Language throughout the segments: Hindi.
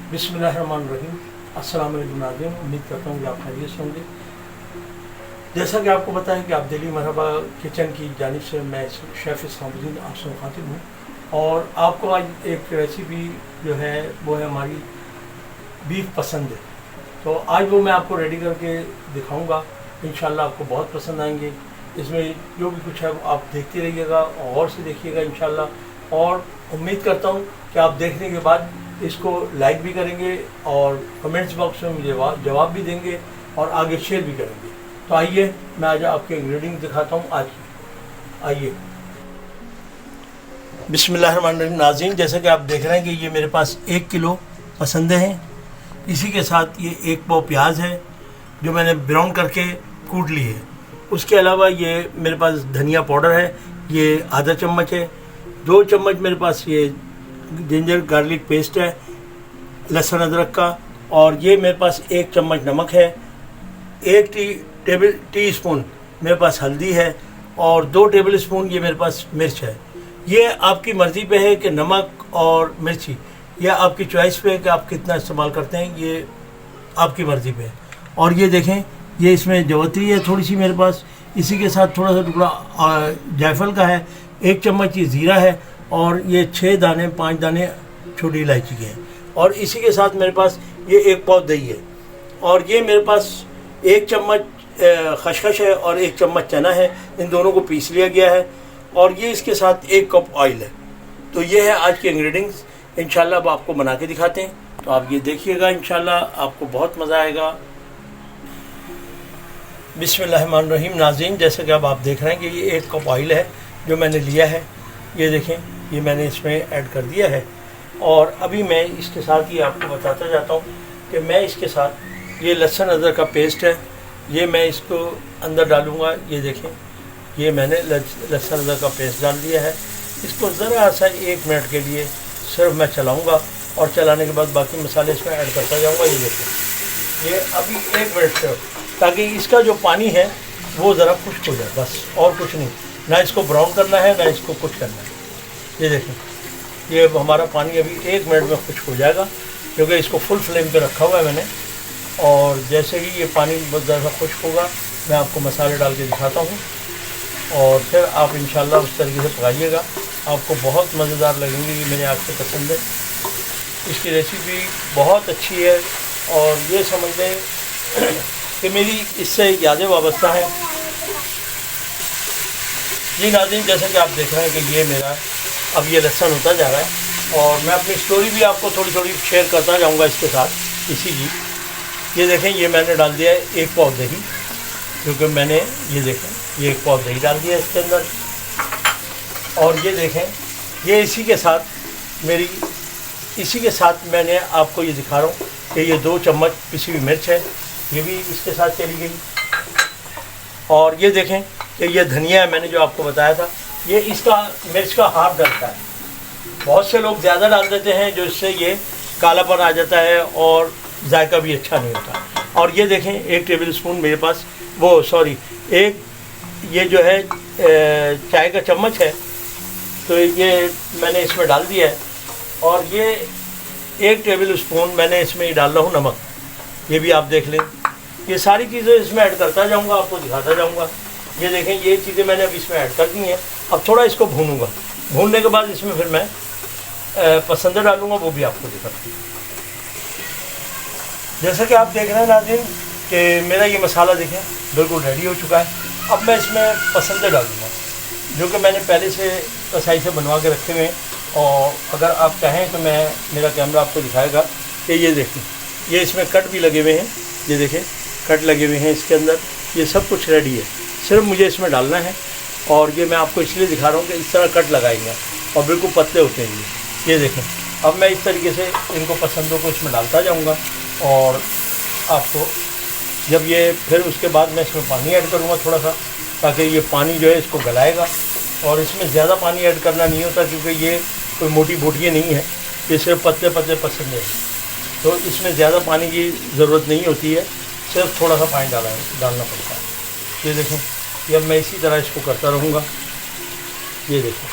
बिस्मिल्लाहिर्रहमानिर्रहीम। अस्सलाम वालेकुम नाज़रीन, उम्मीद करता हूँ कि आप खैरियत से होंगे। जैसा कि आपको पता है कि आप दिल्ली मरहबा किचन की जानिब से मैं शेफ़ इस्लामुद्दीन आपसे मुखातिब हूँ और आपको आज एक रेसिपी जो है वो है हमारी बीफ पसंद है। तो आज वो मैं आपको रेडी करके दिखाऊंगा, इंशाल्लाह आपको बहुत पसंद आएंगे। इसमें जो भी कुछ है वो आप देखते रहिएगा और गौर से देखिएगा इंशाल्लाह, और उम्मीद करता हूँ कि आप देखने के बाद इसको लाइक भी करेंगे और कमेंट्स बॉक्स में मुझे जवाब भी देंगे और आगे शेयर भी करेंगे। तो आइए मैं आज आपके इंग्रेडिएंट्स दिखाता हूँ आज की। आइए। बिस्मिल्लाहिर्रहमानिर्रहीम नाज़रीन, जैसा कि आप देख रहे हैं कि ये मेरे पास 1 किलो पसंदे हैं। इसी के साथ ये 1 पाव प्याज है जो मैंने ब्राउन करके कूट ली है। उसके अलावा ये मेरे पास धनिया पाउडर है, ये आधा चम्मच है। 2 चम्मच मेरे पास ये जिंजर गार्लिक पेस्ट है, लहसुन अदरक का। और ये मेरे पास 1 चम्मच नमक है। 1 टी स्पून मेरे पास हल्दी है और 2 टेबल स्पून ये मेरे पास मिर्च है। ये आपकी मर्ज़ी पे है कि नमक और मिर्ची, या आपकी चॉइस पे है कि आप कितना इस्तेमाल करते हैं, ये आपकी मर्ज़ी पे है। और ये देखें, ये इसमें जवतरी है थोड़ी सी मेरे पास। इसी के साथ थोड़ा सा टुकड़ा जायफल का है। 1 चम्मच ये ज़ीरा है और ये 5 दाने छोटी इलायची के हैं। और इसी के साथ मेरे पास ये 1 पाव दही है। और ये मेरे पास 1 चम्मच खसखस है और 1 चम्मच चना है। इन दोनों को पीस लिया गया है। और ये इसके साथ 1 कप ऑयल है। तो ये है आज के इंग्रेडिएंट्स। इंशाल्लाह अब आपको बना के दिखाते हैं, तो आप ये देखिएगा, इंशाल्लाह आपको बहुत मज़ा आएगा। बिस्मिल्लाहिर्रहमानिर्रहीम नाज़रीन, जैसे कि अब आप देख रहे हैं कि ये 1 कप ऑयल है जो मैंने लिया है। ये देखें, ये मैंने इसमें ऐड कर दिया है। और अभी मैं इसके साथ ही आपको बताता जाता हूँ कि मैं इसके साथ ये लहसुन अदरक का पेस्ट है, ये मैं इसको अंदर डालूँगा। ये देखें, ये मैंने लहसुन अदरक का पेस्ट डाल दिया है। इसको ज़रा सा 1 मिनट के लिए सिर्फ मैं चलाऊँगा और चलाने के बाद बाकी मसाले इसमें ऐड करता जाऊँगा। ये देखें, ये अभी 1 मिनट सिर्फ, ताकि इसका जो पानी है वो ज़रा खुश्क हो जाए, बस और कुछ नहीं। ना इसको ब्राउन करना है, ना इसको कुछ करना है। ये देखें, ये हमारा पानी अभी 1 मिनट में खुश्क हो जाएगा, क्योंकि इसको फुल फ्लेम पे रखा हुआ है मैंने। और जैसे ही ये पानी बहुत ज़्यादा खुश्क होगा, मैं आपको मसाले डाल के दिखाता हूँ और फिर आप इंशाल्लाह उस तरीके से पकाइएगा। आपको बहुत मज़ेदार लगेंगे। ये मेरे हाथ से पसंद है, इसकी रेसिपी बहुत अच्छी है और ये समझ लें कि मेरी इससे यादें वाबस्ता हैं। जी नाज़रीन, जैसे कि आप देख रहे हैं कि ये मेरा अब ये लहसुन होता जा रहा है और मैं अपनी स्टोरी भी आपको थोड़ी थोड़ी शेयर करता जाऊंगा इसके साथ इसी की। ये देखें, ये मैंने डाल दिया है 1 पाव दही, क्योंकि मैंने ये देखें ये 1 पाव दही डाल दिया इसके अंदर। और ये देखें, ये इसी के साथ मैंने आपको ये दिखा रहा हूँ कि ये 2 चम्मच पिसी हुई मिर्च है, ये भी इसके साथ चली गई। और ये देखें कि ये धनिया है, मैंने जो आपको बताया था, ये इसका मिर्च का हाफ डलता है। बहुत से लोग ज़्यादा डाल देते हैं, जो इससे ये कालापन आ जाता है और जायका भी अच्छा नहीं होता। और ये देखें, 1 टेबल स्पून मेरे पास एक ये जो है चाय का चम्मच है, तो ये मैंने इसमें डाल दिया है। और ये 1 टेबल स्पून मैंने इसमें डाल रहा हूँ नमक, ये भी आप देख लें। ये सारी चीज़ें इसमें ऐड करता जाऊँगा, आपको दिखाता जाऊँगा। ये देखें, ये चीज़ें मैंने अब इसमें ऐड कर दी हैं। अब थोड़ा इसको भूनूंगा, भूनने के बाद इसमें फिर मैं पसंदे डालूँगा, वो भी आपको दिखाता हूँ। जैसा कि आप देख रहे हैं नाज़रीन कि मेरा ये मसाला देखें बिल्कुल रेडी हो चुका है। अब मैं इसमें पसंदे डालूँगा, जो कि मैंने पहले से कसाई से बनवा के रखे हुए हैं। और अगर आप चाहें तो मेरा कैमरा आपको दिखाएगा कि ये देखें, ये इसमें कट भी लगे हुए हैं। ये देखें, कट लगे हुए हैं इसके अंदर। ये सब कुछ रेडी है, सिर्फ मुझे इसमें डालना है। और ये मैं आपको इसलिए दिखा रहा हूँ कि इस तरह कट लगाएंगे और बिल्कुल पतले होते हैं ये देखें। अब मैं इस तरीके से इनको पसंदों को इसमें डालता जाऊँगा और आपको जब ये फिर उसके बाद मैं इसमें पानी ऐड करूँगा थोड़ा सा, ताकि ये पानी जो है इसको गलाएगा। और इसमें ज़्यादा पानी ऐड करना नहीं होता, क्योंकि ये कोई मोटी बोटियाँ नहीं है, ये सिर्फ पतले पतले पसंद है। तो इसमें ज़्यादा पानी की ज़रूरत नहीं होती है, सिर्फ थोड़ा सा पानी डालना पड़ता है। ये देखें, ये अब मैं इसी तरह इसको करता रहूँगा। ये देखें,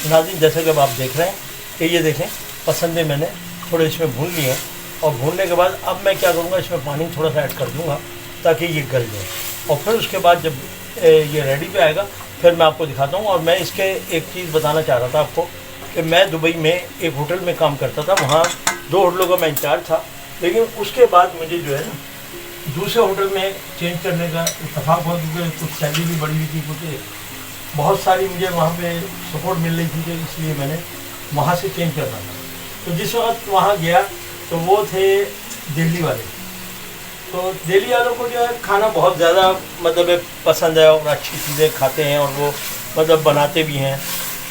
नाज़रीन जैसे कि अब आप देख रहे हैं कि ये देखें पसंदे मैंने थोड़े इसमें भून लिए हैं, और भूनने के बाद अब मैं क्या करूँगा, इसमें पानी थोड़ा सा ऐड कर दूँगा ताकि ये गल जाए, और फिर उसके बाद जब ये रेडी पे आएगा फिर मैं आपको दिखाता हूँ। और मैं इसके एक चीज़ बताना चाह रहा था आपको कि मैं दुबई में एक होटल में काम करता था, वहाँ 2 होटलों का मैं इंचार्ज था, लेकिन उसके बाद मुझे जो है ना दूसरे होटल में चेंज करने का इत्तेफाक हुआ, क्योंकि कुछ सैलरी भी बढ़ी हुई थी, क्योंकि बहुत सारी मुझे वहाँ पे सपोर्ट मिल रही थी, तो इसलिए मैंने वहाँ से चेंज करना था। तो जिस वक्त वहाँ गया तो वो थे दिल्ली वाले, तो दिल्ली वालों को जो है खाना बहुत ज़्यादा मतलब पसंद है और अच्छी चीज़ें खाते हैं, और वो मतलब बनाते भी हैं।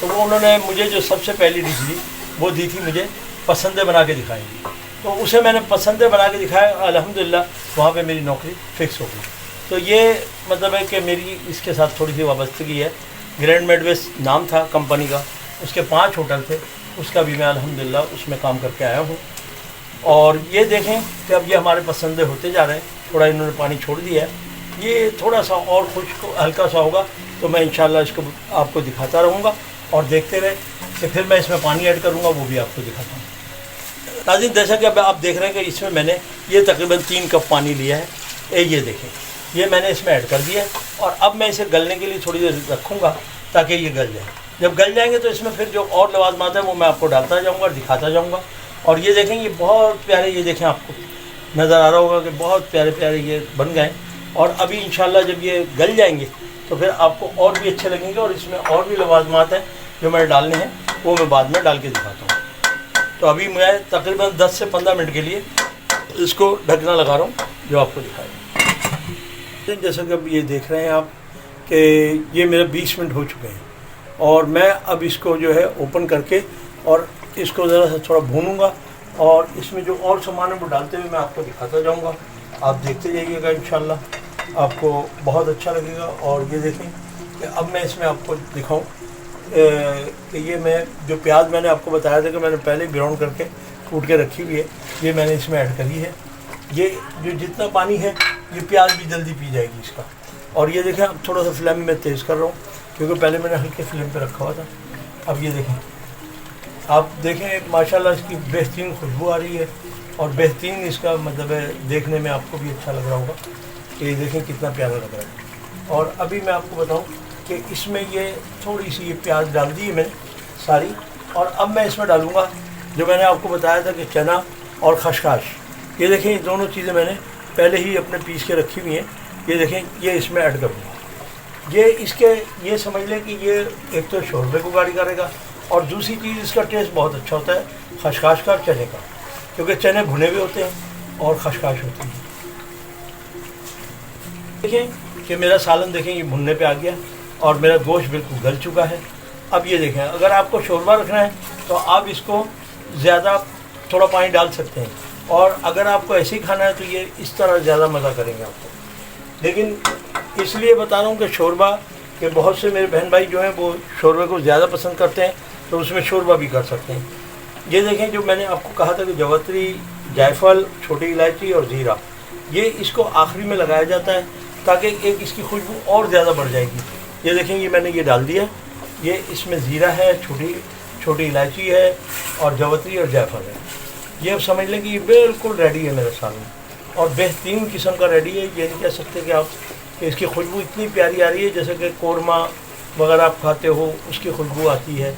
तो वो उन्होंने मुझे जो सबसे पहली डिश दी वो दी थी मुझे पसंदे बना के दिखाएंगी, तो उसे मैंने पसंदे बना के दिखाया, अल्हम्दुलिल्लाह वहाँ पे मेरी नौकरी फ़िक्स हो गई। तो ये मतलब है कि मेरी इसके साथ थोड़ी सी वाबस्तगी है। ग्रैंड मेडवेस नाम था कंपनी का, उसके 5 होटल थे, उसका भी मैं अल्हम्दुलिल्लाह उसमें काम करके आया हूँ। और ये देखें कि अब ये हमारे पसंदे होते जा रहे हैं, थोड़ा इन्होंने पानी छोड़ दिया है, ये थोड़ा सा और खुश्क हल्का सा होगा तो मैं इंशाल्लाह इसको आपको दिखाता रहूँगा, और देखते रहे कि फिर मैं इसमें पानी ऐड करूँगा, वो भी आपको दिखाता हूँ। नाज़रीन जैसा कि अब आप देख रहे हैं कि इसमें मैंने ये तकरीबन 3 कप पानी लिया है, ये देखें ये मैंने इसमें ऐड कर दिया है, और अब मैं इसे गलने के लिए थोड़ी देर रखूँगा ताकि ये गल जाए। जब गल जाएंगे तो इसमें फिर जो और लवाज़मात है वो मैं आपको डालता जाऊँगा और दिखाता जाऊँगा। और ये देखें ये बहुत प्यारे, ये देखें आपको नज़र आ रहा होगा कि बहुत प्यारे प्यारे ये बन गए, और अभी इंशाल्लाह जब ये गल जाएंगे तो फिर आपको और भी अच्छे लगेंगे, और इसमें और भी लवाज़मात हैं जो मैंने डालने हैं वो मैं बाद में डाल के दिखाता हूँ। तो अभी मैं तकरीबन 10 से 15 मिनट के लिए इसको ढकना लगा रहा हूँ जो आपको दिखाया। जैसा कि अब ये देख रहे हैं आप कि ये मेरे 20 मिनट हो चुके हैं, और मैं अब इसको जो है ओपन करके और इसको ज़रा सा थोड़ा भूनूंगा, और इसमें जो और सामान है वो डालते हुए मैं आपको दिखाता जाऊंगा। आप देखते जाइएगा, इंशाल्लाह आपको बहुत अच्छा लगेगा। और ये देखें कि अब मैं इसमें आपको दिखाऊं कि ये मैं जो प्याज मैंने आपको बताया था कि मैंने पहले ब्राउन करके कूट के रखी हुई है, ये मैंने इसमें ऐड करी है। ये जो जितना पानी है ये प्याज भी जल्दी पी जाएगी इसका। और ये देखें अब थोड़ा सा फ्लेम में तेज़ कर रहा हूँ, क्योंकि पहले मैंने हल्के फ्लेम पे रखा हुआ था। अब ये देखें, आप देखें माशाल्लाह इसकी बेहतरीन खुशबू आ रही है, और बेहतरीन इसका मतलब है देखने में आपको भी अच्छा लग रहा होगा कि ये देखें कितना प्यारा लग रहा है। और अभी मैं आपको बताऊं कि इसमें ये थोड़ी सी ये प्याज डाल दी है मैंने सारी, और अब मैं इसमें डालूँगा जो मैंने आपको बताया था कि चना और खसखस। ये देखें ये दोनों चीज़ें मैंने पहले ही अपने पीस के रखी हुई हैं, ये देखें ये इसमें ऐड करूँगा। ये इसके ये समझ लें कि ये एक तो शोरबे को गाढ़ी करेगा, और दूसरी चीज़ इसका टेस्ट बहुत अच्छा होता है खसखस का, चने का, क्योंकि चने भुने भी होते हैं और खसखस होती है। देखें कि मेरा सालन देखें ये भुनने पे आ गया, और मेरा गोश्त बिल्कुल गल चुका है। अब ये देखें अगर आपको शोरबा रखना है तो आप इसको ज़्यादा थोड़ा पानी डाल सकते हैं, और अगर आपको ऐसे ही खाना है तो ये इस तरह ज़्यादा मज़ा करेंगे आपको। लेकिन इसलिए बता रहा हूँ कि शोरबा के बहुत से मेरे बहन भाई जो हैं वो शोरबे को ज़्यादा पसंद करते हैं, तो उसमें शोरबा भी कर सकते हैं। ये देखें जो मैंने आपको कहा था कि जवतरी, जायफल, छोटी इलायची और ज़ीरा, ये इसको आखिरी में लगाया जाता है ताकि एक इसकी खुशबू और ज़्यादा बढ़ जाएगी। ये देखें ये मैंने ये डाल दिया, ये इसमें ज़ीरा है, छोटी इलायची है, और जवतरी और जायफल है। ये अब समझ लें कि ये बिल्कुल रेडी है मेरा सालन, और बेहतरीन किस्म का रेडी है। ये नहीं कह सकते कि आप कि इसकी खुशबू इतनी प्यारी आ रही है जैसे कि कोरमा वगैरह आप खाते हो उसकी खुशबू आती है,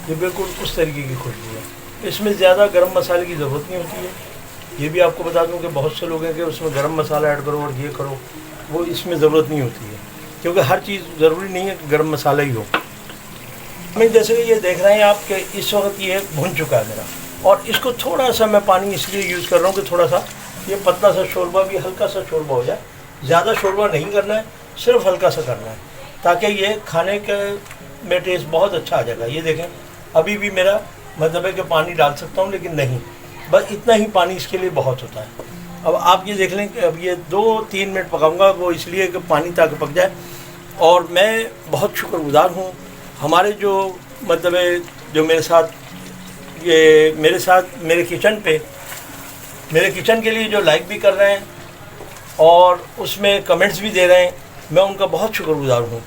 ये बिल्कुल उस तरीके की खुशबू है। इसमें ज़्यादा गरम मसाले की ज़रूरत नहीं होती है। ये भी आपको बता दूं कि बहुत से लोग हैं कि उसमें गरम मसाला ऐड करो और ये करो, वो इसमें ज़रूरत नहीं होती है, क्योंकि हर चीज़ ज़रूरी नहीं है कि गरम मसाला ही हो। मैं जैसे कि ये देख रहे हैं आप कि इस वक्त ये भुन चुका है मेरा, और इसको थोड़ा सा मैं पानी इसलिए यूज़ कर रहा हूँ कि थोड़ा सा ये पतला सा शोरबा भी हल्का सा शोरबा हो जाए। ज़्यादा शोरबा नहीं करना है, सिर्फ हल्का सा करना है, ताकि ये खाने के में टेस्ट बहुत अच्छा आ जाएगा। ये देखें अभी भी मेरा मतलब है कि पानी डाल सकता हूँ, लेकिन नहीं, बस इतना ही पानी इसके लिए बहुत होता है। अब आप ये देख लें कि अब ये 2-3 मिनट पकाऊंगा, वो इसलिए कि पानी ताकि पक जाए। और मैं बहुत शुक्रगुजार हूँ हमारे जो मतलब है जो मेरे साथ मेरे किचन के लिए जो लाइक भी कर रहे हैं और उसमें कमेंट्स भी दे रहे हैं, मैं उनका बहुत शुक्रगुजार हूँ।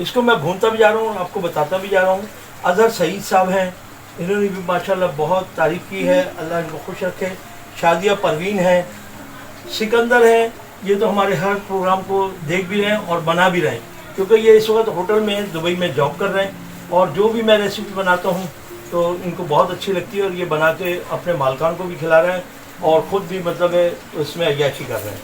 इसको मैं भूनता भी जा रहा हूँ, आपको बताता भी जा रहा हूँ। अजहर सईद साहब हैं, इन्होंने भी माशाल्लाह बहुत तारीफ़ की है, अल्लाह इनको खुश रखे। शादिया परवीन है, सिकंदर हैं, ये तो हमारे हर प्रोग्राम को देख भी रहे हैं और बना भी रहे हैं, क्योंकि ये इस वक्त होटल में दुबई में जॉब कर रहे हैं। और जो भी मैं रेसिपी बनाता हूँ तो इनको बहुत अच्छी लगती है और ये बना के अपने मालकान को भी खिला रहे हैं और ख़ुद भी मतलब है उसमें अय्याशी कर रहे हैं।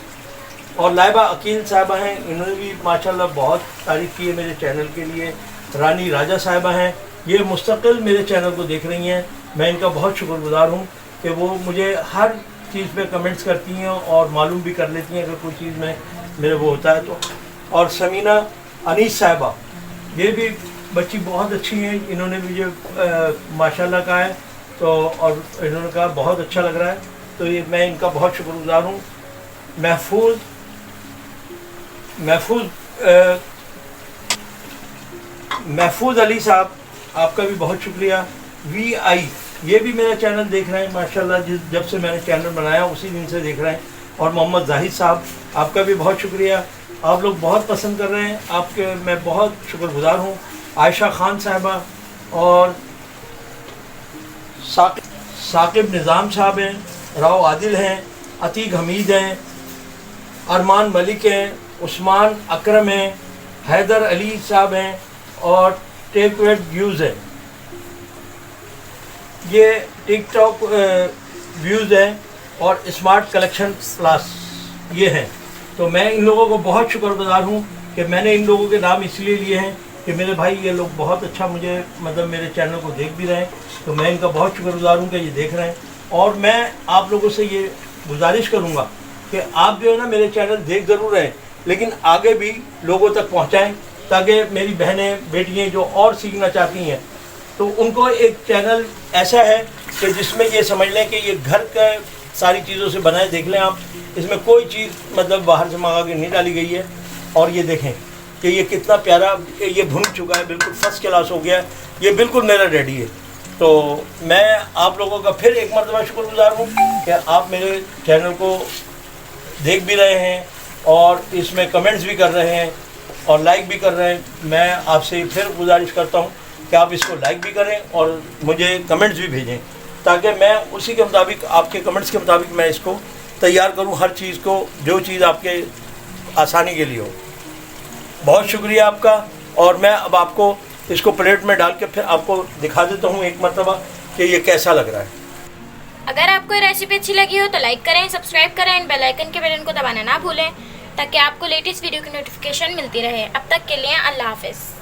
और लाइबा अकील साहिबा हैं, इन्होंने भी माशाल्लाह बहुत तारीफ़ की है मेरे चैनल के लिए। रानी राजा साहिबा हैं, ये मुस्तकिल मेरे चैनल को देख रही हैं, मैं इनका बहुत शुक्रगुजार हूँ कि वो मुझे हर चीज़ पे कमेंट्स करती हैं और मालूम भी कर लेती हैं अगर कोई चीज़ में मेरे वो होता है तो। और समीना अनीस साहिबा, ये भी बच्ची बहुत अच्छी हैं, इन्होंने भी मुझे माशाल्लाह कहा है तो, और इन्होंने कहा बहुत अच्छा लग रहा है, तो ये मैं इनका बहुत शुक्रगुजार हूँ। महफूज अली साहब, आपका भी बहुत शुक्रिया। VI, ये भी मेरा चैनल देख रहे हैं माशाल्लाह, जब से मैंने चैनल बनाया उसी दिन से देख रहे हैं। और मोहम्मद जाहिद साहब, आपका भी बहुत शुक्रिया, आप लोग बहुत पसंद कर रहे हैं, आपके मैं बहुत शुक्रगुजार हूँ। आयशा खान साहिबा और साकिब निज़ाम साहब हैं, राव आदिल हैं, अतीक हमीद हैं, अरमान मलिक हैं, उस्मान अकरम हैं, हैदर अली साहब हैं और टेकवेट व्यूज़ हैं। ये टिकटॉक व्यूज़ हैं और स्मार्ट कलेक्शन प्लस ये हैं। तो मैं इन लोगों को बहुत शुक्रगुजार हूँ कि मैंने इन लोगों के नाम इसलिए लिए हैं कि मेरे भाई ये लोग बहुत अच्छा मुझे मतलब मेरे चैनल को देख भी रहे हैं, तो मैं इनका बहुत शुक्रगुजार हूँ कि ये देख रहे हैं। और मैं आप लोगों से ये गुजारिश करूँगा कि आप जो है ना मेरे चैनल देख ज़रूर रहे हैं, लेकिन आगे भी लोगों तक पहुँचाएँ, ताकि मेरी बहनें बेटियाँ जो और सीखना चाहती हैं तो उनको एक चैनल ऐसा है कि जिसमें ये समझ लें कि ये घर का सारी चीज़ों से बनाए, देख लें आप, इसमें कोई चीज़ मतलब बाहर से मंगा के नहीं डाली गई है। और ये देखें कि ये कितना प्यारा, ये भुन चुका है, बिल्कुल फर्स्ट क्लास हो गया है, ये बिल्कुल मेरा रेडी है। तो मैं आप लोगों का फिर एक मरतबा शुक्रगुजार हूँ कि आप मेरे चैनल को देख भी रहे हैं और इसमें कमेंट्स भी कर रहे हैं और लाइक भी कर रहे हैं। मैं आपसे फिर गुजारिश करता हूँ कि आप इसको लाइक भी करें और मुझे कमेंट्स भी भेजें, ताकि मैं उसी के मुताबिक, आपके कमेंट्स के मुताबिक मैं इसको तैयार करूं, हर चीज़ को, जो चीज़ आपके आसानी के लिए हो। बहुत शुक्रिया आपका। और मैं अब आपको इसको प्लेट में डाल के फिर आपको दिखा देता हूं एक मरतबा कि ये कैसा लग रहा है। अगर आपको ये रेसिपी अच्छी लगी हो तो लाइक करें, सब्सक्राइब करें, एंड बेल आइकन के बटन को दबाना ना भूलें, ताकि आपको लेटेस्ट वीडियो की नोटिफिकेशन मिलती रहे। अब तक के लिए अल्लाह हाफ़िज़।